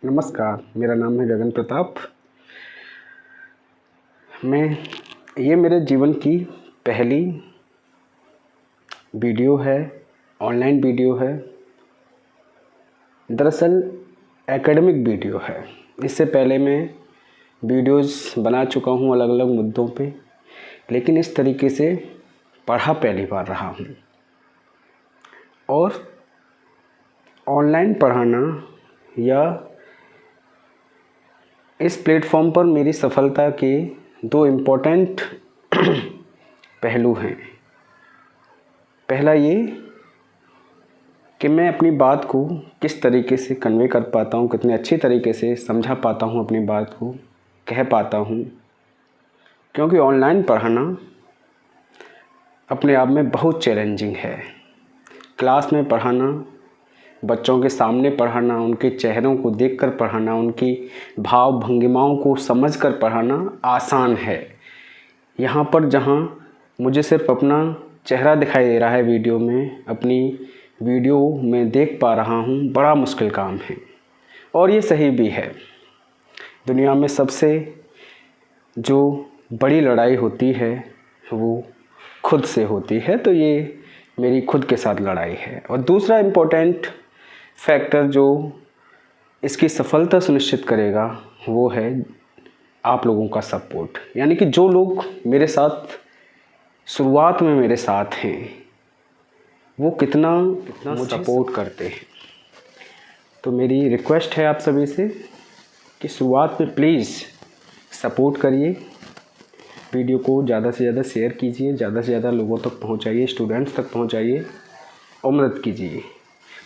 नमस्कार, मेरा नाम है गगन प्रताप। ये मेरे जीवन की पहली वीडियो है, ऑनलाइन वीडियो है। दरअसल एकेडमिक वीडियो है। इससे पहले मैं वीडियोस बना चुका हूँ अलग अलग मुद्दों पे, लेकिन इस तरीके से पढ़ा पहली बार रहा हूँ। और ऑनलाइन पढ़ाना या इस प्लेटफॉर्म पर मेरी सफलता के दो इम्पोर्टेंट पहलू हैं। पहला ये कि मैं अपनी बात को किस तरीके से कन्वे कर पाता हूँ, कितने अच्छी तरीके से समझा पाता हूँ, अपनी बात को कह पाता हूँ। क्योंकि ऑनलाइन पढ़ाना अपने आप में बहुत चैलेंजिंग है। क्लास में पढ़ाना, बच्चों के सामने पढ़ाना, उनके चेहरों को देखकर पढ़ाना, उनकी भाव भंगिमाओं को समझकर पढ़ाना आसान है। यहाँ पर जहाँ मुझे सिर्फ अपना चेहरा दिखाई दे रहा है वीडियो में, अपनी वीडियो में देख पा रहा हूँ, बड़ा मुश्किल काम है। और ये सही भी है। दुनिया में सबसे जो बड़ी लड़ाई होती है वो खुद से होती है, तो ये मेरी खुद के साथ लड़ाई है। और दूसरा इम्पोर्टेंट फैक्टर जो इसकी सफलता सुनिश्चित करेगा वो है आप लोगों का सपोर्ट। यानी कि जो लोग मेरे साथ शुरुआत में मेरे साथ हैं वो कितना मुझे सपोर्ट करते हैं। तो मेरी रिक्वेस्ट है आप सभी से कि शुरुआत में प्लीज़ सपोर्ट करिए, वीडियो को ज़्यादा से ज़्यादा शेयर कीजिए, ज़्यादा से ज़्यादा लोगों तक पहुंचाइए, स्टूडेंट्स तक पहुंचाइए और मदद कीजिए।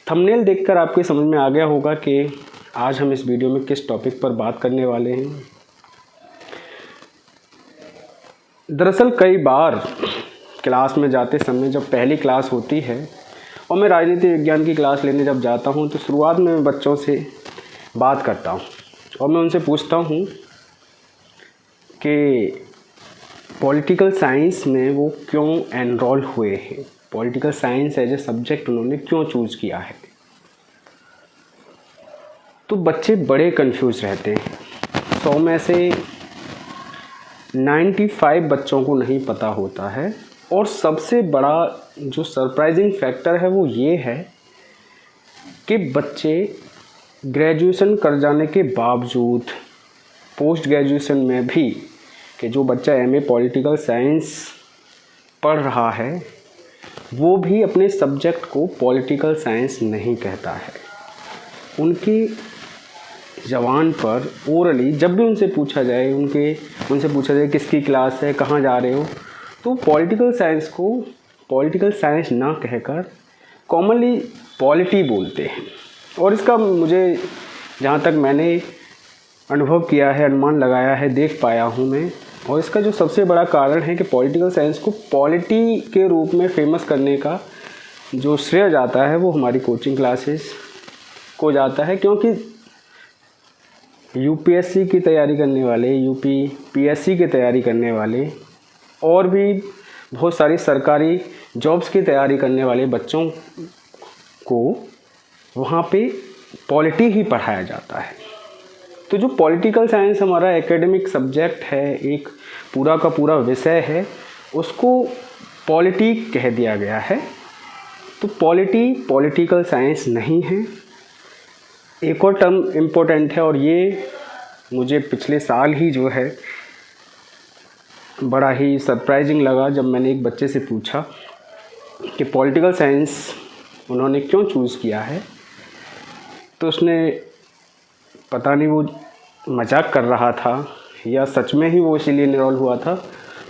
थंबनेल देखकर आपके समझ में आ गया होगा कि आज हम इस वीडियो में किस टॉपिक पर बात करने वाले हैं। दरअसल कई बार क्लास में जाते समय, जब पहली क्लास होती है और मैं राजनीति विज्ञान की क्लास लेने जब जाता हूं, तो शुरुआत में मैं बच्चों से बात करता हूं और मैं उनसे पूछता हूं कि पॉलिटिकल साइंस में वो क्यों एनरोल हुए हैं, political science as a subject उन्होंने क्यों चूज़ किया है। तो बच्चे बड़े कंफ्यूज रहते हैं। 100 में से 95 बच्चों को नहीं पता होता है। और सबसे बड़ा जो सरप्राइजिंग फैक्टर है वो ये है कि बच्चे ग्रेजुएशन कर जाने के बावजूद, पोस्ट ग्रेजुएशन में भी, कि जो बच्चा एमए पॉलिटिकल साइंस पढ़ रहा है वो भी अपने सब्जेक्ट को पॉलिटिकल साइंस नहीं कहता है। उनकी ज़बान पर ओरली जब भी उनसे पूछा जाए किसकी क्लास है, कहाँ जा रहे हो, तो पॉलिटिकल साइंस को पॉलिटिकल साइंस ना कहकर कॉमनली पॉलिटी बोलते हैं। और इसका मुझे जहाँ तक मैंने अनुभव किया है, अनुमान लगाया है, देख पाया हूँ मैं, और इसका जो सबसे बड़ा कारण है कि पॉलिटिकल साइंस को पॉलिटी के रूप में फेमस करने का जो श्रेय जाता है वो हमारी कोचिंग क्लासेस को जाता है। क्योंकि यूपीएससी की तैयारी करने वाले, यूपीपीएससी की तैयारी करने वाले और भी बहुत सारी सरकारी जॉब्स की तैयारी करने वाले बच्चों को वहाँ पे पॉलिटी ही पढ़ाया जाता है। तो जो पॉलिटिकल साइंस हमारा एकेडमिक सब्जेक्ट है, एक पूरा का पूरा विषय है, उसको पॉलिटी कह दिया गया है। तो पॉलिटी पॉलिटिकल साइंस नहीं है। एक और टर्म इम्पोर्टेंट है, और ये मुझे पिछले साल ही जो है बड़ा ही सरप्राइजिंग लगा जब मैंने एक बच्चे से पूछा कि पॉलिटिकल साइंस उन्होंने क्यों चूज़ किया है। तो उसने, पता नहीं वो मजाक कर रहा था या सच में ही वो इसीलिए एनरोल हुआ था,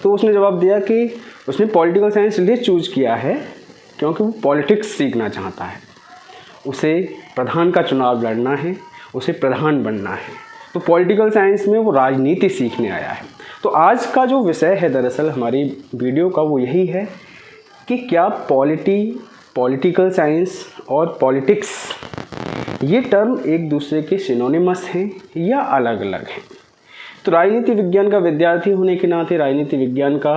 तो उसने जवाब दिया कि उसने पॉलिटिकल साइंस इसलिए चूज़ किया है क्योंकि वो पॉलिटिक्स सीखना चाहता है, उसे प्रधान का चुनाव लड़ना है, उसे प्रधान बनना है। तो पॉलिटिकल साइंस में वो राजनीति सीखने आया है। तो आज का जो विषय है दरअसल हमारी वीडियो का वो यही है कि क्या पॉलिटिकल साइंस और पॉलिटिक्स ये टर्म एक दूसरे के सिनोनिमस हैं या अलग अलग हैं। तो राजनीति विज्ञान का विद्यार्थी होने के नाते, राजनीति विज्ञान का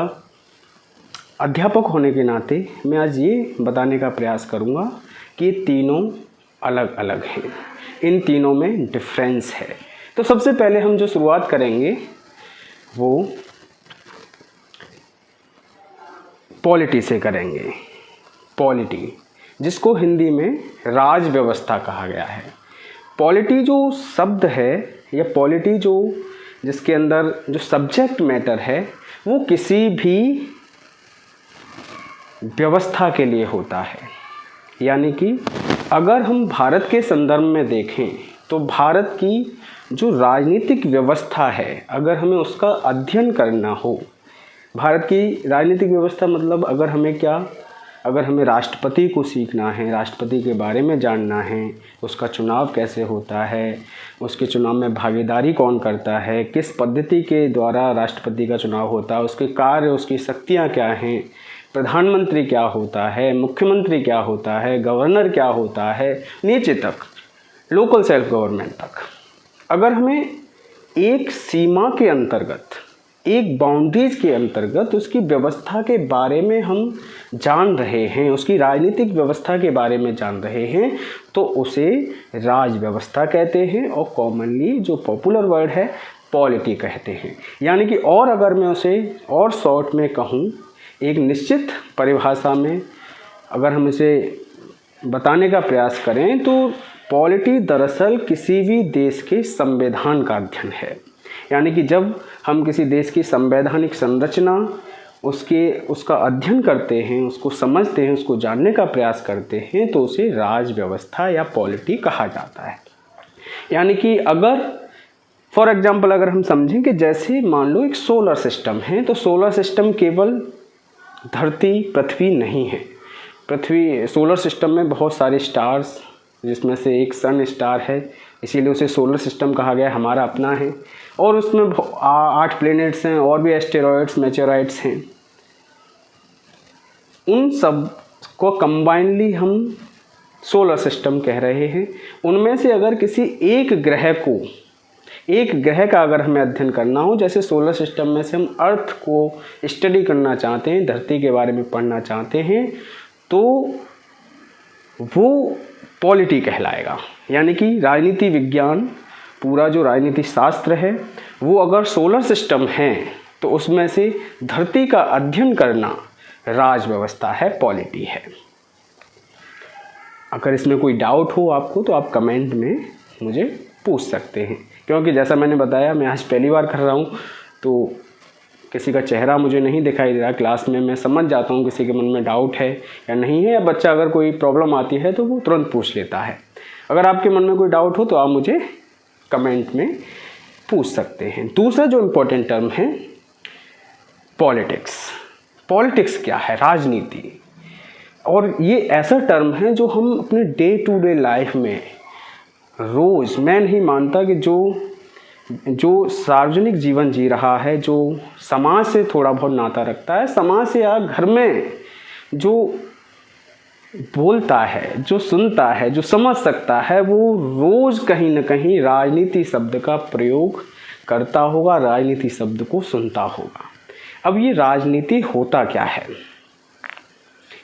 अध्यापक होने के नाते मैं आज ये बताने का प्रयास करूँगा कि ये तीनों अलग अलग हैं। इन तीनों में डिफरेंस है। तो सबसे पहले हम जो शुरुआत करेंगे वो पॉलिटी से करेंगे। पॉलिटी, जिसको हिंदी में राज व्यवस्था कहा गया है। पॉलिटी जो शब्द है या पॉलिटी जो जिसके अंदर जो सब्जेक्ट मैटर है वो किसी भी व्यवस्था के लिए होता है। यानी कि अगर हम भारत के संदर्भ में देखें तो भारत की जो राजनीतिक व्यवस्था है, अगर हमें उसका अध्ययन करना हो, भारत की राजनीतिक व्यवस्था मतलब अगर हमें राष्ट्रपति को सीखना है, राष्ट्रपति के बारे में जानना है, उसका चुनाव कैसे होता है, उसके चुनाव में भागीदारी कौन करता है, किस पद्धति के द्वारा राष्ट्रपति का चुनाव होता है, उसके कार्य, उसकी शक्तियाँ क्या हैं, प्रधानमंत्री क्या होता है, मुख्यमंत्री क्या होता है, गवर्नर क्या होता है, नीचे तक लोकल सेल्फ गवर्नमेंट तक, अगर हमें एक सीमा के अंतर्गत, एक बाउंड्रीज के अंतर्गत उसकी व्यवस्था के बारे में हम जान रहे हैं, उसकी राजनीतिक व्यवस्था के बारे में जान रहे हैं, तो उसे राज व्यवस्था कहते हैं और कॉमनली जो पॉपुलर वर्ड है पॉलिटी कहते हैं। यानी कि और अगर मैं उसे और शॉर्ट में कहूँ, एक निश्चित परिभाषा में अगर हम इसे बताने का प्रयास करें तो पॉलिटी दरअसल किसी भी देश के संविधान का अध्ययन है। यानी कि जब हम किसी देश की संवैधानिक संरचना उसका अध्ययन करते हैं, उसको समझते हैं, उसको जानने का प्रयास करते हैं, तो उसे राज व्यवस्था या पॉलिटी कहा जाता है। यानी कि अगर फॉर एग्जांपल अगर हम समझें कि जैसे मान लो एक सोलर सिस्टम है, तो सोलर सिस्टम केवल धरती पृथ्वी नहीं है। पृथ्वी सोलर सिस्टम में बहुत सारे स्टार्स, जिसमें से एक सन स्टार है, इसीलिए उसे सोलर सिस्टम कहा गया, हमारा अपना है। और उसमें 8 प्लैनेट्स हैं और भी एस्टेरॉयड्स, मेटेरॉइड्स हैं। उन सब को कंबाइनली हम सोलर सिस्टम कह रहे हैं। उनमें से अगर किसी एक ग्रह का अगर हमें अध्ययन करना हो, जैसे सोलर सिस्टम में से हम अर्थ को स्टडी करना चाहते हैं, धरती के बारे में पढ़ना चाहते हैं, तो वो पॉलिटी कहलाएगा। यानी कि राजनीति विज्ञान, पूरा जो राजनीति शास्त्र है वो अगर सोलर सिस्टम है तो उसमें से धरती का अध्ययन करना राज व्यवस्था है, पॉलिटी है। अगर इसमें कोई डाउट हो आपको तो आप कमेंट में मुझे पूछ सकते हैं, क्योंकि जैसा मैंने बताया मैं आज पहली बार कर रहा हूँ तो किसी का चेहरा मुझे नहीं दिखाई दे रहा। क्लास में मैं समझ जाता हूँ किसी के मन में डाउट है या नहीं है, या बच्चा अगर कोई प्रॉब्लम आती है तो वो तुरंत पूछ लेता है। अगर आपके मन में कोई डाउट हो तो आप मुझे कमेंट में पूछ सकते हैं। दूसरा जो इम्पोर्टेंट टर्म है पॉलिटिक्स। पॉलिटिक्स क्या है? राजनीति। और ये ऐसा टर्म है जो हम अपने डे टू डे लाइफ में रोज़, मैं नहीं मानता कि जो सार्वजनिक जीवन जी रहा है, जो समाज से थोड़ा बहुत नाता रखता है, समाज से या घर में जो बोलता है, जो सुनता है, जो समझ सकता है, वो रोज़ कहीं ना कहीं राजनीति शब्द का प्रयोग करता होगा, राजनीति शब्द को सुनता होगा। अब ये राजनीति होता क्या है,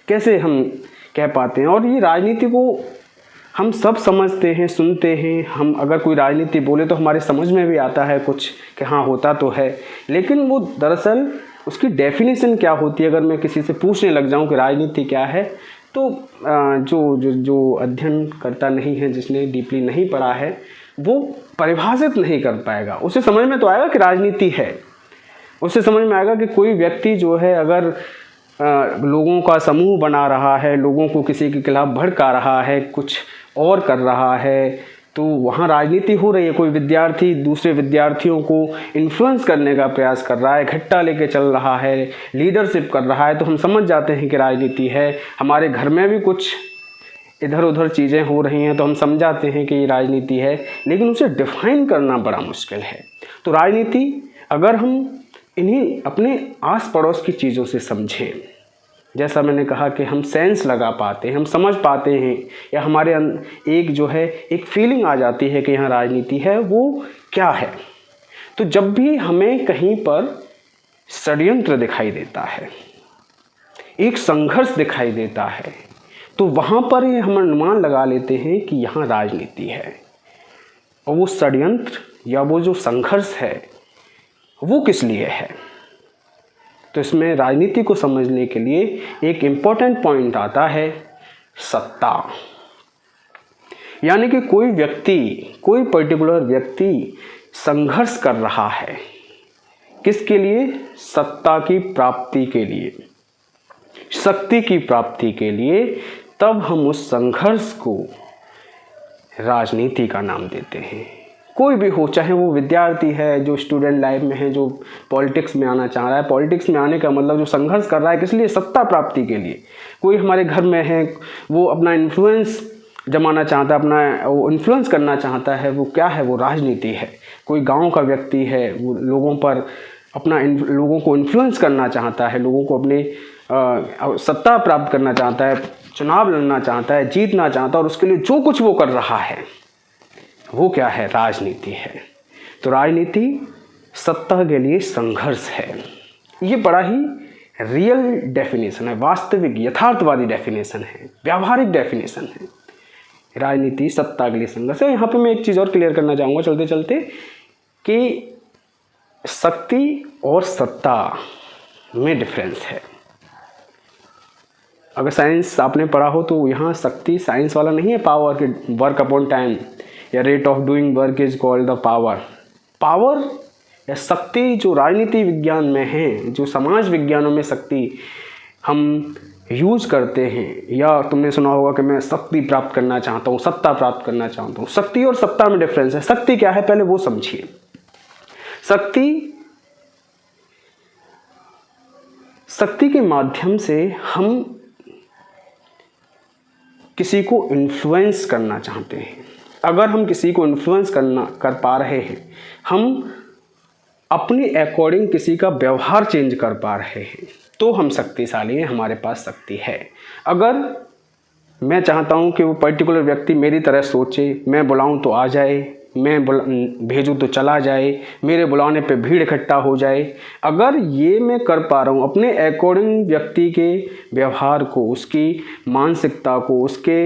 कैसे हम कह पाते हैं? और ये राजनीति को हम सब समझते हैं, सुनते हैं। हम अगर कोई राजनीति बोले तो हमारे समझ में भी आता है कुछ कि हाँ होता तो है, लेकिन वो दरअसल उसकी डेफिनेशन क्या होती है, अगर मैं किसी से पूछने लग जाऊं कि राजनीति क्या है, तो जो अध्ययन करता नहीं है, जिसने डीपली नहीं पढ़ा है, वो परिभाषित नहीं कर पाएगा। उसे समझ में तो आएगा कि राजनीति है, उसे समझ में आएगा कि कोई व्यक्ति जो है अगर लोगों का समूह बना रहा है, लोगों को किसी के खिलाफ भड़का रहा है, कुछ और कर रहा है, तो वहाँ राजनीति हो रही है। कोई विद्यार्थी दूसरे विद्यार्थियों को इन्फ्लुएंस करने का प्रयास कर रहा है, घट्टा लेके चल रहा है, लीडरशिप कर रहा है, तो हम समझ जाते हैं कि राजनीति है। हमारे घर में भी कुछ इधर उधर चीज़ें हो रही हैं तो हम समझाते हैं कि ये राजनीति है, लेकिन उसे डिफाइन करना बड़ा मुश्किल है। तो राजनीति अगर हम इन्हीं अपने आस पड़ोस की चीज़ों से समझें, जैसा मैंने कहा कि हम सेंस लगा पाते हैं, हम समझ पाते हैं, या हमारे एक जो है एक फीलिंग आ जाती है कि यहाँ राजनीति है, वो क्या है। तो जब भी हमें कहीं पर षड्यंत्र दिखाई देता है, एक संघर्ष दिखाई देता है, तो वहाँ पर हम अनुमान लगा लेते हैं कि यहाँ राजनीति है। और वो षड्यंत्र या वो जो संघर्ष है वो किस लिए है। तो इसमें राजनीति को समझने के लिए एक इम्पोर्टेंट पॉइंट आता है सत्ता। यानी कि कोई व्यक्ति, कोई पर्टिकुलर व्यक्ति संघर्ष कर रहा है किसके लिए? सत्ता की प्राप्ति के लिए, शक्ति की प्राप्ति के लिए। तब हम उस संघर्ष को राजनीति का नाम देते हैं। कोई भी हो, चाहे वो विद्यार्थी है जो स्टूडेंट लाइफ में है, जो पॉलिटिक्स में आना चाह रहा है। पॉलिटिक्स में आने का मतलब जो संघर्ष कर रहा है किस लिए? सत्ता प्राप्ति के लिए। कोई हमारे घर में है, वो अपना इन्फ्लुएंस जमाना चाहता है, अपना वो इन्फ्लुएंस करना चाहता है, वो क्या है? वो राजनीति है। कोई गांव का व्यक्ति है, वो लोगों पर अपना लोगों को इन्फ्लुएंस करना चाहता है, लोगों को अपनी सत्ता प्राप्त करना चाहता है, चुनाव लड़ना चाहता है, जीतना चाहता है, और उसके लिए जो कुछ वो कर रहा है वो क्या है? राजनीति है। तो राजनीति सत्ता के लिए संघर्ष है। ये बड़ा ही रियल डेफिनेशन है, वास्तविक यथार्थवादी डेफिनेशन है, व्यावहारिक डेफिनेशन है। राजनीति सत्ता के लिए संघर्ष है। यहाँ पे मैं एक चीज़ और क्लियर करना चाहूँगा चलते चलते कि शक्ति और सत्ता में डिफरेंस है। अगर साइंस आपने पढ़ा हो तो यहाँ शक्ति साइंस वाला नहीं है, पावर के वर्क अपॉन टाइम या rate of doing work is called the power. Power या शक्ति जो राजनीति विज्ञान में है, जो समाज विज्ञानों में शक्ति हम यूज करते हैं, या तुमने सुना होगा कि मैं शक्ति प्राप्त करना चाहता हूँ, सत्ता प्राप्त करना चाहता हूँ। शक्ति और सत्ता में डिफरेंस है। शक्ति क्या है पहले वो समझिए। शक्ति के माध्यम से हम किसी को इन्फ्लुएंस करना चाहते हैं। अगर हम किसी को इन्फ्लुएंस कर पा रहे हैं, हम अपने अकॉर्डिंग किसी का व्यवहार चेंज कर पा रहे हैं, तो हम शक्तिशाली हैं, हमारे पास शक्ति है। अगर मैं चाहता हूं कि वो पर्टिकुलर व्यक्ति मेरी तरह सोचे, मैं बुलाऊं तो आ जाए, मैं भेजूं तो चला जाए, मेरे बुलाने पे भीड़ इकट्ठा हो जाए, अगर ये मैं कर पा रहा हूँ अपने अकॉर्डिंग व्यक्ति के व्यवहार को, उसकी मानसिकता को, उसके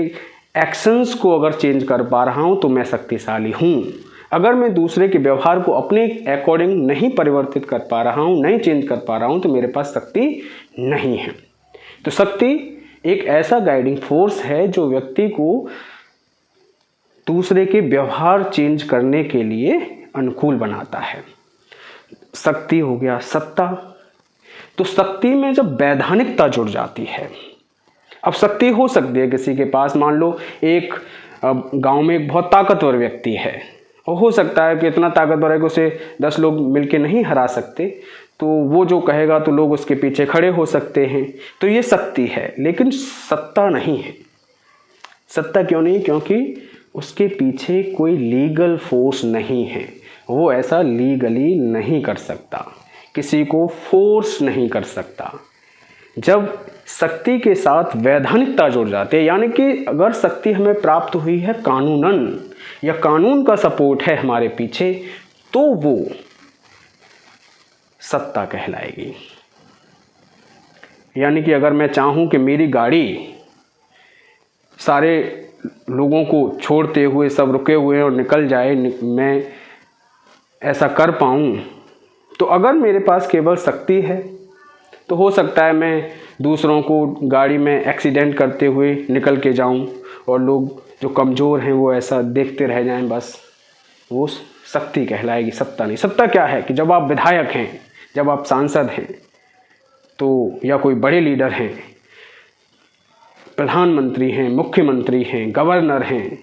एक्शंस को अगर चेंज कर पा रहा हूँ तो मैं शक्तिशाली हूँ। अगर मैं दूसरे के व्यवहार को अपने अकॉर्डिंग नहीं परिवर्तित कर पा रहा हूँ, नहीं चेंज कर पा रहा हूँ, तो मेरे पास शक्ति नहीं है। तो शक्ति एक ऐसा गाइडिंग फोर्स है जो व्यक्ति को दूसरे के व्यवहार चेंज करने के लिए अनुकूल बनाता है। शक्ति हो गया। सत्ता, तो शक्ति में जब वैधानिकता जुड़ जाती है, अब शक्ति हो सकती है किसी के पास, मान लो एक गांव में एक बहुत ताकतवर व्यक्ति है, और हो सकता है कि इतना ताकतवर है कि उसे 10 लोग मिलके नहीं हरा सकते, तो वो जो कहेगा तो लोग उसके पीछे खड़े हो सकते हैं, तो ये शक्ति है। लेकिन सत्ता नहीं है। सत्ता क्यों नहीं? क्योंकि उसके पीछे कोई लीगल फोर्स नहीं है, वो ऐसा लीगली नहीं कर सकता, किसी को फोर्स नहीं कर सकता। जब शक्ति के साथ वैधानिकता जुड़ जाती है, यानी कि अगर शक्ति हमें प्राप्त हुई है कानूनन, या कानून का सपोर्ट है हमारे पीछे, तो वो सत्ता कहलाएगी। यानी कि अगर मैं चाहूँ कि मेरी गाड़ी सारे लोगों को छोड़ते हुए सब रुके हुए और निकल जाए, मैं ऐसा कर पाऊँ, तो अगर मेरे पास केवल शक्ति है तो हो सकता है मैं दूसरों को गाड़ी में एक्सीडेंट करते हुए निकल के जाऊं, और लोग जो कमज़ोर हैं वो ऐसा देखते रह जाएं, बस वो शक्ति कहलाएगी, सत्ता नहीं। सत्ता क्या है कि जब आप विधायक हैं, जब आप सांसद हैं, तो या कोई बड़े लीडर हैं, प्रधानमंत्री हैं, मुख्यमंत्री हैं, गवर्नर हैं,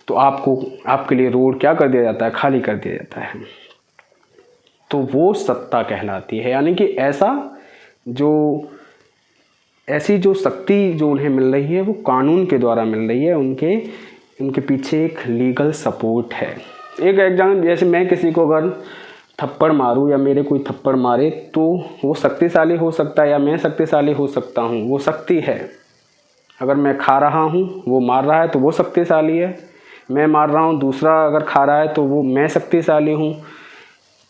तो आपके लिए रोड क्या कर दिया जाता है? खाली कर दिया जाता है। तो वो सत्ता कहलाती है। यानी कि ऐसी जो शक्ति जो उन्हें मिल रही है वो कानून के द्वारा मिल रही है, उनके पीछे एक लीगल सपोर्ट है। एक एग्जाम्पल, जैसे मैं किसी को अगर थप्पड़ मारूं या मेरे कोई थप्पड़ मारे, तो वो शक्तिशाली हो सकता है या मैं शक्तिशाली हो सकता हूँ, वो शक्ति है। अगर मैं खा रहा हूँ, वो मार रहा है, तो वो शक्तिशाली है। मैं मार रहा हूँ, दूसरा अगर खा रहा है, तो वो मैं शक्तिशाली हूँ।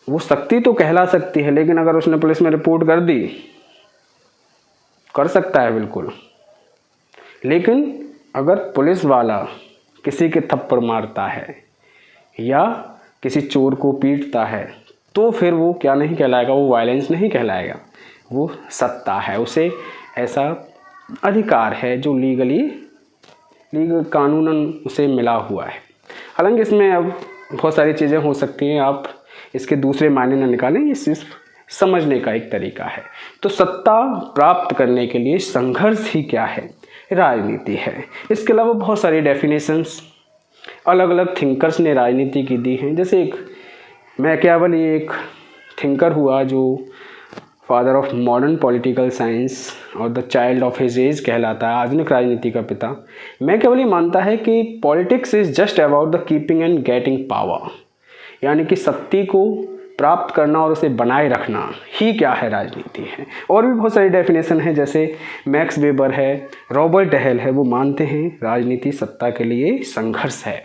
वो शक्ति तो कहला सकती है, लेकिन अगर उसने पुलिस में रिपोर्ट कर दी, कर सकता है बिल्कुल, लेकिन अगर पुलिस वाला किसी के थप्पड़ मारता है या किसी चोर को पीटता है तो फिर वो क्या नहीं कहलाएगा, वो वायलेंस नहीं कहलाएगा, वो सत्ता है। उसे ऐसा अधिकार है जो लीगल कानूनन उसे मिला हुआ है। हालांकि इसमें अब बहुत सारी चीज़ें हो सकती हैं, आप इसके दूसरे मायने न निकालें, ये सिर्फ समझने का एक तरीका है। तो सत्ता प्राप्त करने के लिए संघर्ष ही क्या है, राजनीति है। इसके अलावा बहुत सारी डेफिनेशंस अलग अलग थिंकर्स ने राजनीति की दी हैं। जैसे एक मैकियावेली एक थिंकर हुआ जो father of modern political science और the child of his age कहलाता है, आधुनिक राजनीति का पिता। मैकियावेली मानता है कि politics is just about the keeping and getting power, यानी कि सत्ता को प्राप्त करना और उसे बनाए रखना ही क्या है, राजनीति है। और भी बहुत सारी डेफिनेशन है, जैसे मैक्स वेबर है, रॉबर्ट हेल है, वो मानते हैं राजनीति सत्ता के लिए संघर्ष है।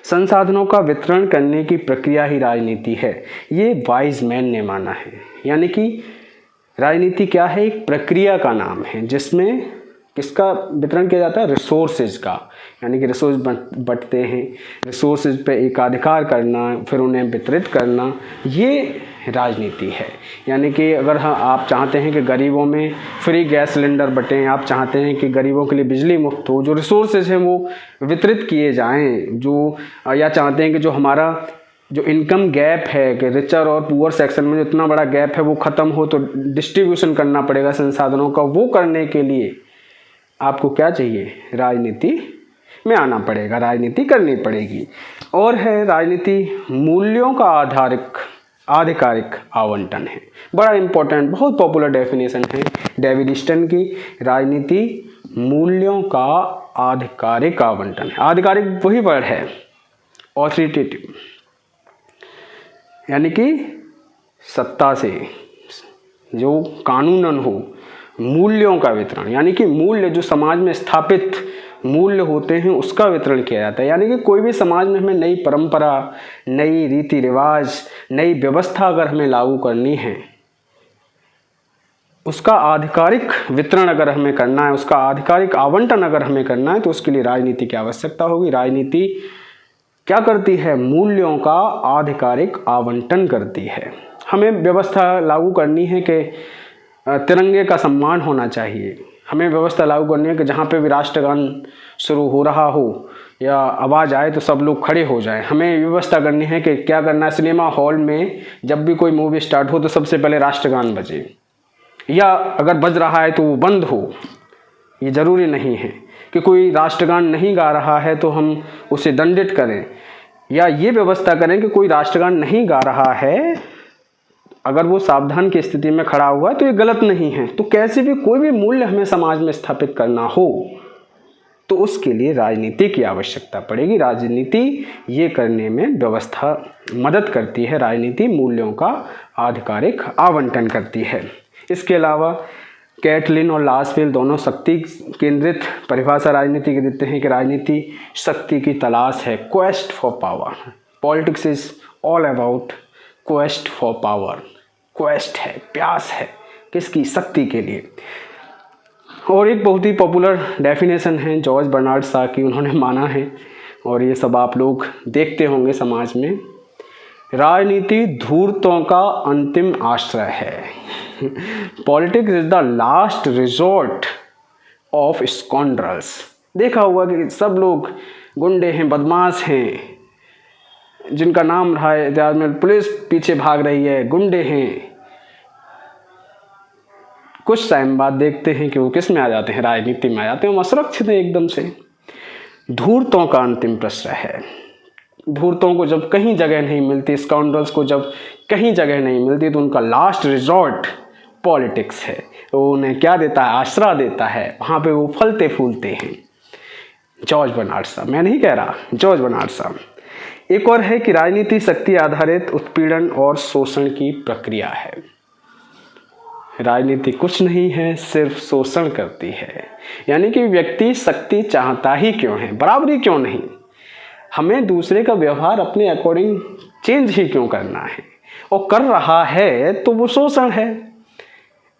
संसाधनों का वितरण करने की प्रक्रिया ही राजनीति है, ये वाइज मैन ने माना है। यानी कि राजनीति क्या है, एक प्रक्रिया का नाम है जिसमें किसका वितरण किया जाता है, रिसोर्सेज का, यानी कि रिसोर्स बंटते हैं, रिसोर्सेज पे एकाधिकार करना, फिर उन्हें वितरित करना, ये राजनीति है। यानी कि अगर आप चाहते हैं कि गरीबों में फ्री गैस सिलेंडर बटें, आप चाहते हैं कि गरीबों के लिए बिजली मुफ्त हो, जो रिसोर्सेज हैं वो वितरित किए जाएं, जो या चाहते हैं कि जो हमारा जो इनकम गैप है कि रिचर और पुअर सेक्शन में जो इतना बड़ा गैप है वो ख़त्म हो, तो डिस्ट्रीब्यूशन करना पड़ेगा संसाधनों का, वो करने के लिए आपको क्या चाहिए, राजनीति में आना पड़ेगा, राजनीति करनी पड़ेगी। और है राजनीति मूल्यों का आधिकारिक आवंटन है, बड़ा इंपॉर्टेंट, बहुत पॉपुलर डेफिनेशन है डेविड स्टन की। राजनीति मूल्यों का आधिकारिक आवंटन है। आधिकारिक वही वर्ड है, ऑथोरिटेटिव, यानी कि सत्ता से जो कानूनन हो, मूल्यों का वितरण, यानी कि मूल्य जो समाज में स्थापित मूल्य होते हैं उसका वितरण किया जाता है। यानी कि कोई भी समाज में हमें नई परंपरा, नई रीति रिवाज, नई व्यवस्था अगर हमें लागू करनी है, उसका आधिकारिक वितरण अगर हमें करना है, उसका आधिकारिक आवंटन अगर हमें करना है, तो उसके लिए राजनीति की आवश्यकता होगी। राजनीति क्या करती है, मूल्यों का आधिकारिक आवंटन करती है। हमें व्यवस्था लागू करनी है कि तिरंगे का सम्मान होना चाहिए, हमें व्यवस्था लागू करनी है कि जहाँ पे भी राष्ट्रगान शुरू हो रहा हो या आवाज़ आए तो सब लोग खड़े हो जाएं। हमें व्यवस्था करनी है कि क्या करना है, सिनेमा हॉल में जब भी कोई मूवी स्टार्ट हो तो सबसे पहले राष्ट्रगान बजे, या अगर बज रहा है तो वो बंद हो। ये ज़रूरी नहीं है कि कोई राष्ट्रगान नहीं गा रहा है तो हम उसे दंडित करें, या ये व्यवस्था करें कि कोई राष्ट्रगान नहीं गा रहा है, अगर वो सावधान की स्थिति में खड़ा हुआ है तो ये गलत नहीं है। तो कैसे भी कोई भी मूल्य हमें समाज में स्थापित करना हो तो उसके लिए राजनीति की आवश्यकता पड़ेगी। राजनीति ये करने में व्यवस्था मदद करती है, राजनीति मूल्यों का आधिकारिक आवंटन करती है। इसके अलावा कैटलिन और लासफेल दोनों शक्ति केंद्रित परिभाषा राजनीति की देते हैं कि राजनीति शक्ति की तलाश है, quest for power. Politics is all about quest for power, quest है, प्यास है, किसकी, शक्ति के लिए। और एक बहुत ही पॉपुलर डेफिनेशन है जॉर्ज बर्नार्ड शॉ की, उन्होंने माना है, और ये सब आप लोग देखते होंगे समाज में, राजनीति धूर्तों का अंतिम आश्रय है। Politics is the last resort of scoundrels. देखा हुआ कि सब लोग गुंडे हैं, बदमाश हैं, जिनका नाम रहा है इतिहास में, पुलिस पीछे भाग रही है, गुंडे हैं। कुछ टाइम बाद देखते हैं कि वो किस में आ जाते हैं, राजनीति में आ जाते हैं, वो असुरक्षित है एकदम से। धूर्तों का अंतिम प्रश्न है। धूर्तों को जब कहीं जगह नहीं मिलती, स्काउंड्रल्स को जब कहीं जगह नहीं मिलती, तो उनका लास्ट रिजॉर्ट पॉलिटिक्स है। वो उन्हें क्या देता है, आश्रय देता है, वहाँ पे वो फलते फूलते हैं। जॉर्ज बर्नार्ड शॉ, मैं नहीं कह रहा, जॉर्ज बर्नार्ड शॉ। एक और है कि राजनीति शक्ति आधारित उत्पीड़न और शोषण की प्रक्रिया है। राजनीति कुछ नहीं है, सिर्फ शोषण करती है। यानी कि व्यक्ति शक्ति चाहता ही क्यों है, बराबरी क्यों नहीं, हमें दूसरे का व्यवहार अपने अकॉर्डिंग चेंज ही क्यों करना है, और कर रहा है तो वो शोषण है।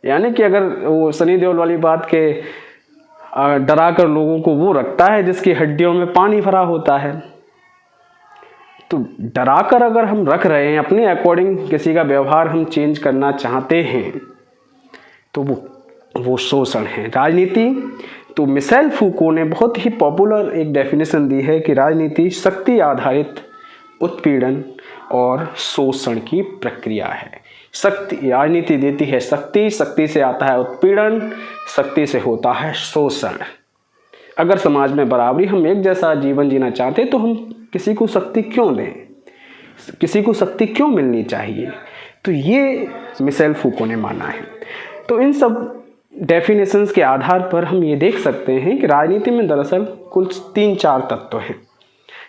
यानी कि अगर वो सनी देओल वाली बात के डरा कर लोगों को वो रखता है जिसकी हड्डियों में पानी भरा होता है, तो डरा कर अगर हम रख रहे हैं, अपने अकॉर्डिंग किसी का व्यवहार हम चेंज करना चाहते हैं, तो वो शोषण है। राजनीति, तो मिशेल फूको ने बहुत ही पॉपुलर एक डेफिनेशन दी है कि राजनीति शक्ति आधारित उत्पीड़न और शोषण की प्रक्रिया है। शक्ति, राजनीति देती है शक्ति, शक्ति से आता है उत्पीड़न, शक्ति से होता है शोषण। अगर समाज में बराबरी, हम एक जैसा जीवन जीना चाहते तो हम किसी को शक्ति क्यों दें, किसी को शक्ति क्यों मिलनी चाहिए? तो ये मिशेल फूको ने माना है। तो इन सब डेफिनेशंस के आधार पर हम ये देख सकते हैं कि राजनीति में दरअसल कुल 3-4 तत्व हैं।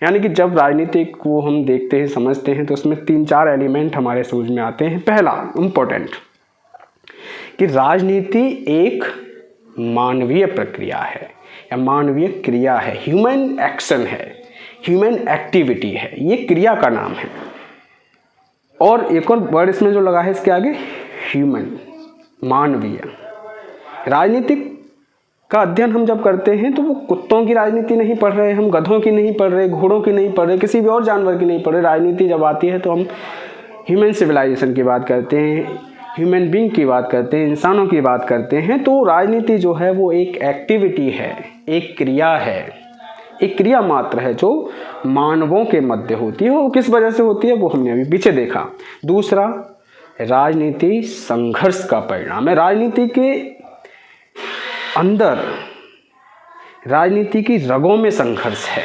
यानी कि जब राजनीति को हम देखते हैं, समझते हैं, तो उसमें 3-4 एलिमेंट हमारे समझ में आते हैं। पहला इम्पोर्टेंट कि राजनीति एक मानवीय प्रक्रिया है या मानवीय क्रिया है, ह्यूमन एक्शन है, ह्यूमन एक्टिविटी है, ये क्रिया का नाम है। और एक और वर्ड इसमें जो लगा है इसके आगे, ह्यूमन, मानवीय। राजनीतिक का अध्ययन हम जब करते हैं तो वो कुत्तों की राजनीति नहीं पढ़ रहे, हम गधों की नहीं पढ़ रहे, घोड़ों की नहीं पढ़ रहे, किसी भी और जानवर की नहीं पढ़ रहे। राजनीति जब आती है तो हम ह्यूमन सिविलाइजेशन की बात करते हैं, ह्यूमन बीइंग की बात करते हैं, इंसानों की बात करते हैं। तो राजनीति जो है वो एक एक्टिविटी है, एक क्रिया है, एक क्रिया मात्र है जो मानवों के मध्य होती है। वो किस वजह से होती है वो हमने अभी पीछे देखा। दूसरा, राजनीति संघर्ष का परिणाम है। राजनीति के अंदर, राजनीति की रगों में संघर्ष है,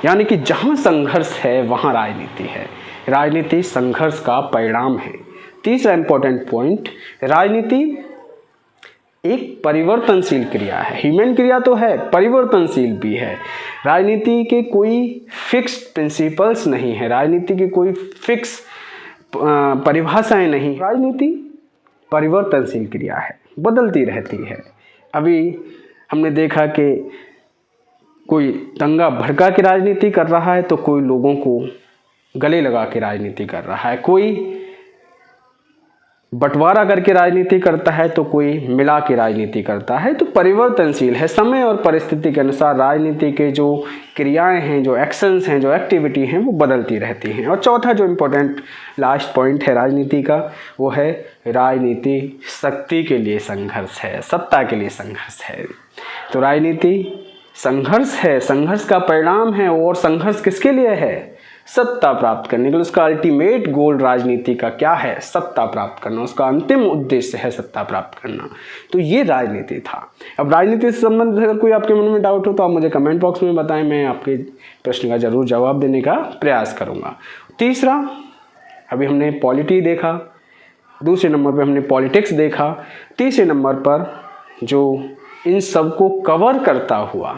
यानी कि जहाँ संघर्ष है वहाँ राजनीति है। राजनीति संघर्ष का परिणाम है। तीसरा इंपॉर्टेंट पॉइंट, राजनीति एक परिवर्तनशील क्रिया है। ह्यूमन क्रिया तो है, परिवर्तनशील भी है। राजनीति के कोई फिक्स्ड प्रिंसिपल्स नहीं है, राजनीति की कोई फिक्स परिभाषाएं नहीं। राजनीति परिवर्तनशील क्रिया है, बदलती रहती है। अभी हमने देखा कि कोई दंगा भड़का के राजनीति कर रहा है तो कोई लोगों को गले लगा के राजनीति कर रहा है, कोई बंटवारा करके राजनीति करता है तो कोई मिला के राजनीति करता है। तो परिवर्तनशील है, समय और परिस्थिति के अनुसार राजनीति के जो क्रियाएं हैं, जो एक्शंस हैं, जो एक्टिविटी हैं, वो बदलती रहती हैं। और चौथा जो इम्पोर्टेंट लास्ट पॉइंट है राजनीति का, वो है राजनीति शक्ति के लिए संघर्ष है, सत्ता के लिए संघर्ष है। तो राजनीति संघर्ष है, संघर्ष का परिणाम है। और संघर्ष किसके लिए है? सत्ता प्राप्त करने के लिए। उसका अल्टीमेट गोल राजनीति का क्या है? सत्ता प्राप्त करना। उसका अंतिम उद्देश्य है सत्ता प्राप्त करना। तो ये राजनीति था। अब राजनीति से संबंधित अगर कोई आपके मन में डाउट हो तो आप मुझे कमेंट बॉक्स में बताएं, मैं आपके प्रश्न का जरूर जवाब देने का प्रयास करूँगा। तीसरा, अभी हमने पॉलिटी देखा, दूसरे नंबर पर हमने पॉलिटिक्स देखा, तीसरे नंबर पर जो इन सब को कवर करता हुआ,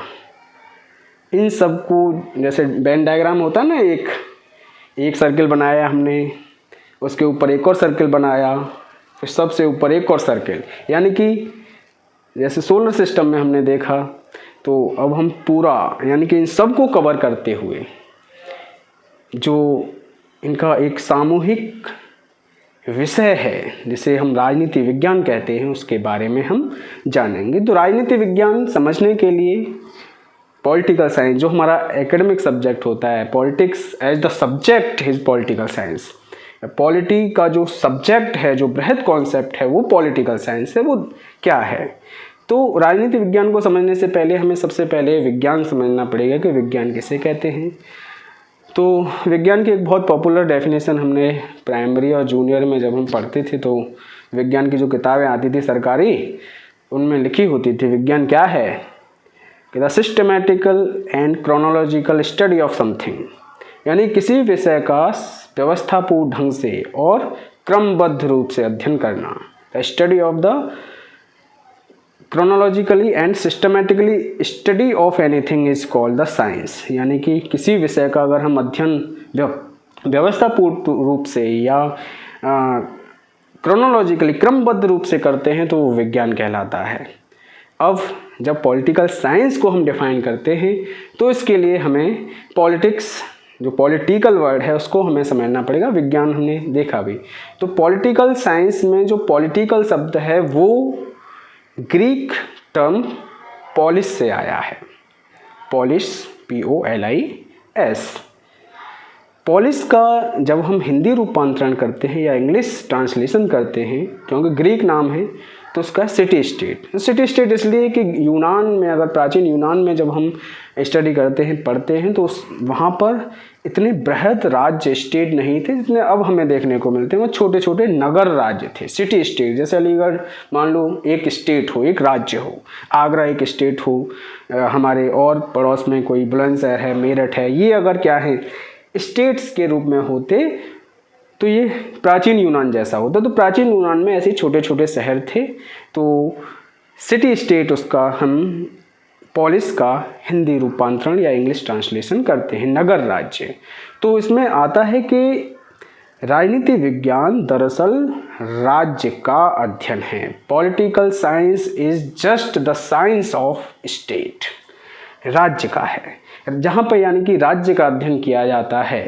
इन सब को जैसे वेन डायग्राम होता है ना, एक सर्किल बनाया हमने, उसके ऊपर एक और सर्किल बनाया, फिर सबसे ऊपर एक और सर्किल, यानी कि जैसे सोलर सिस्टम में हमने देखा। तो अब हम पूरा, यानी कि इन सब को कवर करते हुए जो इनका एक सामूहिक विषय है जिसे हम राजनीति विज्ञान कहते हैं, उसके बारे में हम जानेंगे। तो राजनीति विज्ञान समझने के लिए पॉलिटिकल साइंस, जो हमारा एकेडमिक सब्जेक्ट होता है, politics as the subject is political science, polity का जो सब्जेक्ट है, जो बृहद कॉन्सेप्ट है, वो पॉलिटिकल साइंस है। वो क्या है? तो राजनीति विज्ञान को समझने से पहले हमें सबसे पहले विज्ञान समझना पड़ेगा कि विज्ञान किसे कहते हैं। तो विज्ञान की एक बहुत पॉपुलर डेफिनेशन हमने प्राइमरी और जूनियर में जब हम पढ़ते थे तो विज्ञान की जो किताबें आती थी सरकारी, उनमें लिखी होती थी विज्ञान क्या है कि the systematical and chronological study of something, यानी किसी विषय का व्यवस्थापूर्ण ढंग से और क्रमबद्ध रूप से अध्ययन करना। The study of the chronologically and systematically study of anything is called the science, यानी कि किसी विषय का अगर हम अध्ययन व्यवस्थापूर्ण रूप से या क्रोनोलॉजिकली क्रमबद्ध रूप से करते हैं तो वो विज्ञान कहलाता है। अब जब पॉलिटिकल साइंस को हम डिफाइन करते हैं तो इसके लिए हमें पॉलिटिक्स, जो पॉलिटिकल वर्ड है, उसको हमें समझना पड़ेगा। विज्ञान हमने देखा भी। तो पॉलिटिकल साइंस में जो पॉलिटिकल शब्द है वो ग्रीक टर्म पॉलिस से आया है। Polish, POLIS। पोलिस का जब हम हिंदी रूपांतरण करते हैं या इंग्लिश ट्रांसलेशन करते हैं, क्योंकि ग्रीक नाम है, तो उसका सिटी स्टेट। सिटी स्टेट इसलिए कि यूनान में, अगर प्राचीन यूनान में जब हम स्टडी करते हैं, पढ़ते हैं, तो वहाँ पर इतने बृहद राज्य स्टेट नहीं थे जितने अब हमें देखने को मिलते हैं। वो छोटे छोटे नगर राज्य थे, सिटी स्टेट। जैसे अलीगढ़ मान लो एक स्टेट हो, एक राज्य हो, आगरा एक स्टेट हो, हमारे और पड़ोस में कोई बुलंदशहर है, मेरठ है, ये अगर क्या है स्टेट्स के रूप में होते तो ये प्राचीन यूनान जैसा होता। तो प्राचीन यूनान में ऐसे छोटे छोटे शहर थे, तो सिटी स्टेट उसका हम पोलिस का हिंदी रूपांतरण या इंग्लिश ट्रांसलेशन करते हैं, नगर राज्य। तो इसमें आता है कि राजनीति विज्ञान दरअसल राज्य का अध्ययन है। Political science is just the science of state, राज्य का है, जहाँ पर यानी कि राज्य का अध्ययन किया जाता है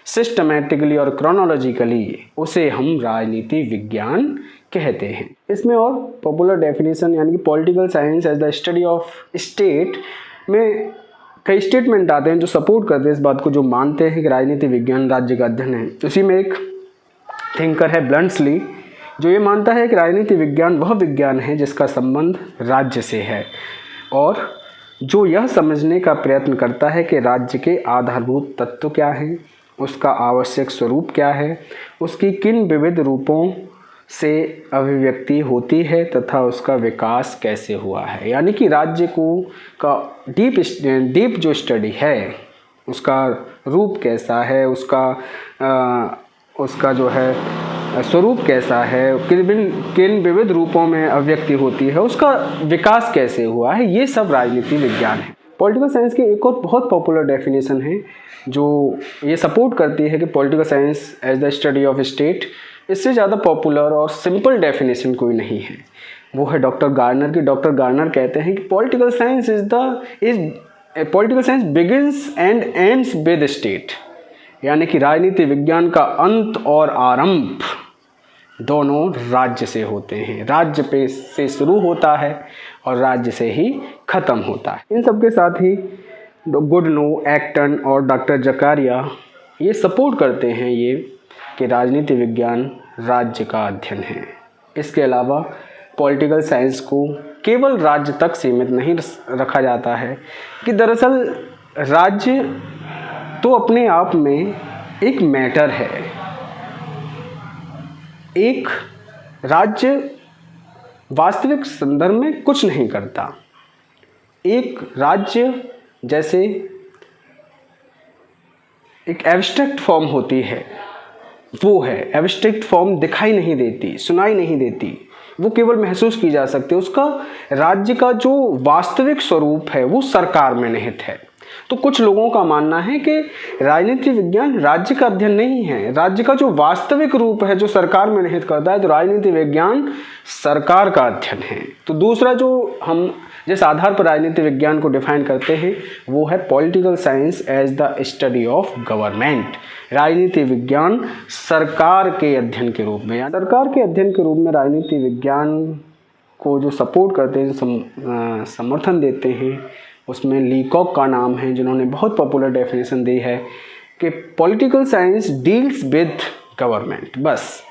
सिस्टमैटिकली और क्रोनोलॉजिकली, उसे हम राजनीति विज्ञान कहते हैं। इसमें और पॉपुलर डेफिनेशन यानी कि political science as the study of state में कई स्टेटमेंट आते हैं जो सपोर्ट करते हैं इस बात को, जो मानते हैं कि राजनीति विज्ञान राज्य का अध्ययन है। उसी में एक थिंकर है ब्लंट्सली, जो ये मानता है कि राजनीति विज्ञान वह विज्ञान है जिसका संबंध राज्य से है, और जो यह समझने का प्रयत्न करता है कि राज्य के आधारभूत तत्व क्या हैं, उसका आवश्यक स्वरूप क्या है, उसकी किन विविध रूपों से अभिव्यक्ति होती है तथा उसका विकास कैसे हुआ है। यानी कि राज्य को का डीप जो स्टडी है, उसका रूप कैसा है, उसका जो है स्वरूप कैसा है, किन विविध रूपों में अभिव्यक्ति होती है, उसका विकास कैसे हुआ है, ये सब राजनीति विज्ञान है। पॉलिटिकल साइंस की एक और बहुत पॉपुलर डेफिनेशन है जो ये सपोर्ट करती है कि political science as the study of state. इससे ज़्यादा पॉपुलर और सिंपल डेफिनेशन कोई नहीं है, वो है डॉक्टर गार्नर की। डॉक्टर गार्नर कहते हैं कि political science begins and ends with state, यानी कि राजनीति विज्ञान का अंत और आरंभ दोनों राज्य से होते हैं। राज्य पे से शुरू होता है और राज्य से ही ख़त्म होता है। इन सब के साथ ही गुडनो, एक्टन और डॉक्टर जकारिया ये सपोर्ट करते हैं ये कि राजनीति विज्ञान राज्य का अध्ययन है। इसके अलावा पॉलिटिकल साइंस को केवल राज्य तक सीमित नहीं रखा जाता है, कि दरअसल राज्य तो अपने आप में एक मैटर है। एक राज्य वास्तविक संदर्भ में कुछ नहीं करता। एक राज्य जैसे एक एब्स्ट्रैक्ट फॉर्म होती है, वो है एब्स्ट्रैक्ट फॉर्म, दिखाई नहीं देती, सुनाई नहीं देती, वो केवल महसूस की जा सकती है। उसका राज्य का जो वास्तविक स्वरूप है वो सरकार में निहित है। तो कुछ लोगों का मानना है कि राजनीति विज्ञान राज्य का अध्ययन नहीं है, राज्य का जो वास्तविक रूप है जो सरकार में निहित करता है, तो राजनीति विज्ञान सरकार का अध्ययन है। तो दूसरा जो हम जिस आधार पर राजनीति विज्ञान को डिफाइन करते हैं वो है political science as the study of government, राजनीति विज्ञान सरकार के अध्ययन के रूप में। सरकार के अध्ययन के रूप में राजनीति विज्ञान को जो सपोर्ट करते हैं, समर्थन देते हैं, उसमें लीकॉक का नाम है, जिन्होंने बहुत पॉपुलर डेफिनेशन दी है कि political science deals with government. बस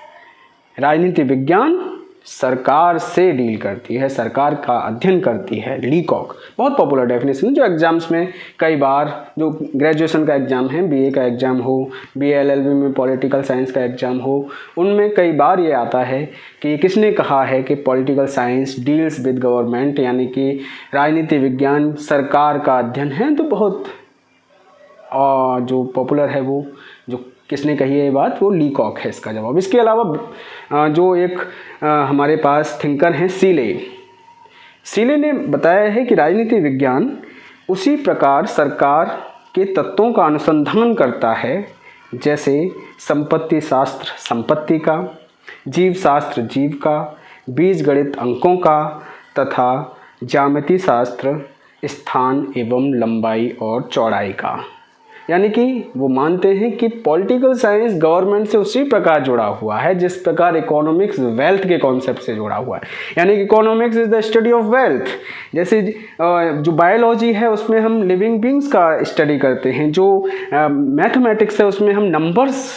राजनीति विज्ञान सरकार से डील करती है, सरकार का अध्ययन करती है। लीकॉक बहुत पॉपुलर डेफिनेशन जो एग्जाम्स में कई बार, जो ग्रेजुएशन का एग्ज़ाम है, बीए का एग्ज़ाम हो, बीए एलएलबी में पॉलिटिकल साइंस का एग्ज़ाम हो, उनमें कई बार ये आता है कि किसने कहा है कि political science deals with government, यानी कि राजनीति विज्ञान सरकार का अध्ययन है। तो बहुत जो पॉपुलर है वो जो किसने कही है ये बात, वो लीकॉक है इसका जवाब। इसके अलावा जो एक हमारे पास थिंकर हैं सीले ने बताया है कि राजनीति विज्ञान उसी प्रकार सरकार के तत्वों का अनुसंधान करता है जैसे संपत्ति शास्त्र संपत्ति का, जीव शास्त्र जीव का, बीज गणित अंकों का तथा ज्यामिति शास्त्र स्थान एवं लंबाई और चौड़ाई का। यानी कि वो मानते हैं कि पॉलिटिकल साइंस गवर्नमेंट से उसी प्रकार जुड़ा हुआ है जिस प्रकार इकोनॉमिक्स वेल्थ के कॉन्सेप्ट से जुड़ा हुआ है। यानी कि economics is the study of wealth. जैसे जो बायोलॉजी है उसमें हम लिविंग बींग्स का स्टडी करते हैं, जो मैथमेटिक्स है उसमें हम नंबर्स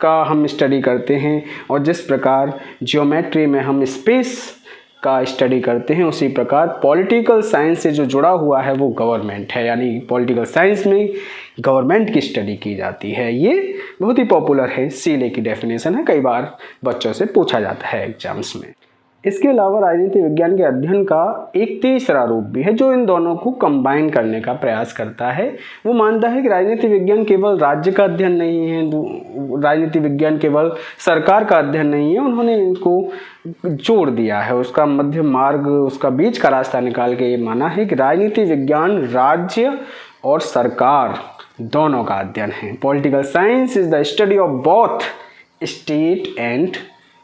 का हम स्टडी करते हैं, और जिस प्रकार जियोमेट्री में हम स्पेस का स्टडी करते हैं, उसी प्रकार पॉलिटिकल साइंस से जो जुड़ा हुआ है वो गवर्नमेंट है। यानी पॉलिटिकल साइंस में गवर्नमेंट की स्टडी की जाती है। ये बहुत ही पॉपुलर है, सीले की डेफिनेशन है, कई बार बच्चों से पूछा जाता है एग्जाम्स में। इसके अलावा राजनीति विज्ञान के अध्ययन का एक तीसरा रूप भी है जो इन दोनों को कंबाइन करने का प्रयास करता है। वो मानता है कि राजनीति विज्ञान केवल राज्य का अध्ययन नहीं है, राजनीति विज्ञान केवल सरकार का अध्ययन नहीं है। उन्होंने इनको जोड़ दिया है, उसका मध्य मार्ग, उसका बीच का रास्ता निकाल के ये माना है कि राजनीति विज्ञान राज्य और सरकार दोनों का अध्ययन है। Political science is the study of both state and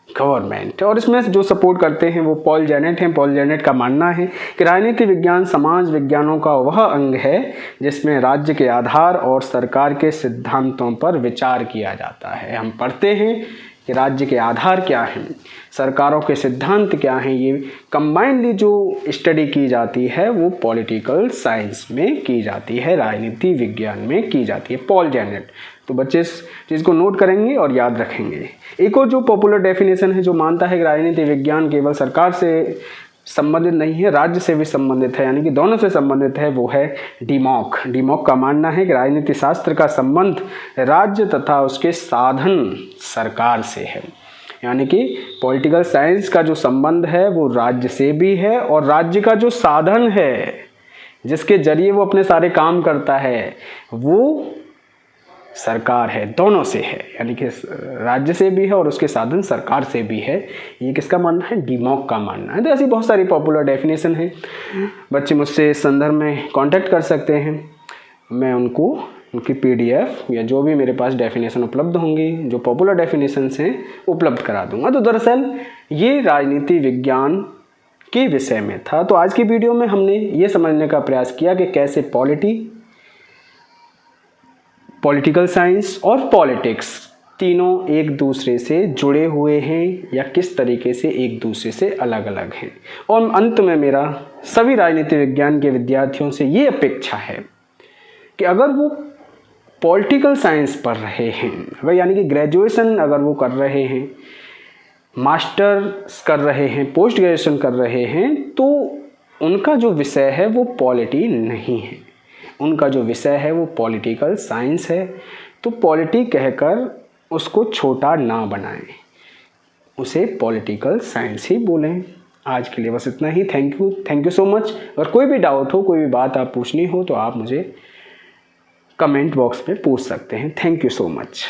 government. और इसमें जो सपोर्ट करते हैं वो पॉल जेनेट हैं। पॉल जेनेट का मानना है कि राजनीति विज्ञान समाज विज्ञानों का वह अंग है जिसमें राज्य के आधार और सरकार के सिद्धांतों पर विचार किया जाता है। हम पढ़ते हैं कि राज्य के आधार क्या हैं, सरकारों के सिद्धांत क्या हैं, ये कंबाइनली जो स्टडी की जाती है वो पॉलिटिकल साइंस में की जाती है, राजनीति विज्ञान में की जाती है। Paul Janet. तो बच्चे इस चीज़ को नोट करेंगे और याद रखेंगे। एक और जो पॉपुलर डेफिनेशन है जो मानता है कि राजनीति विज्ञान केवल सरकार से संबंधित नहीं है, राज्य से भी संबंधित है, यानी कि दोनों से संबंधित है, वो है डिमॉक। डिमॉक का मानना है कि राजनीति शास्त्र का संबंध राज्य तथा उसके साधन सरकार से है। यानी कि पॉलिटिकल साइंस का जो संबंध है वो राज्य से भी है, और राज्य का जो साधन है जिसके जरिए वो अपने सारे काम करता है वो सरकार है, दोनों से है। यानी कि राज्य से भी है और उसके साधन सरकार से भी है। ये किसका मानना है? डिमॉक का मानना है। तो ऐसी बहुत सारी पॉपुलर डेफिनेशन है। बच्चे मुझसे इस संदर्भ में कांटेक्ट कर सकते हैं, मैं उनको उनकी PDF या जो भी मेरे पास डेफिनेशन उपलब्ध होंगी, जो पॉपुलर डेफिनेशंस हैं, उपलब्ध करा दूंगा। तो दरअसल ये राजनीति विज्ञान के विषय में था। तो आज की वीडियो में हमने ये समझने का प्रयास किया कि कैसे पॉलिटिकल साइंस और पॉलिटिक्स तीनों एक दूसरे से जुड़े हुए हैं या किस तरीके से एक दूसरे से अलग अलग हैं। और अंत में मेरा सभी राजनीति विज्ञान के विद्यार्थियों से ये अपेक्षा है कि अगर वो पॉलिटिकल साइंस पढ़ रहे हैं, अगर यानी कि ग्रेजुएशन अगर वो कर रहे हैं, मास्टर्स कर रहे हैं, पोस्ट ग्रेजुएशन कर रहे हैं, तो उनका जो विषय है वो पॉलिटी नहीं है, उनका जो विषय है वो पॉलिटिकल साइंस है। तो पॉलिटी कहकर उसको छोटा ना बनाएं, उसे पॉलिटिकल साइंस ही बोलें। आज के लिए बस इतना ही। Thank you so much. अगर कोई भी डाउट हो, कोई भी बात आप पूछनी हो तो आप मुझे कमेंट बॉक्स में पूछ सकते हैं। Thank you so much.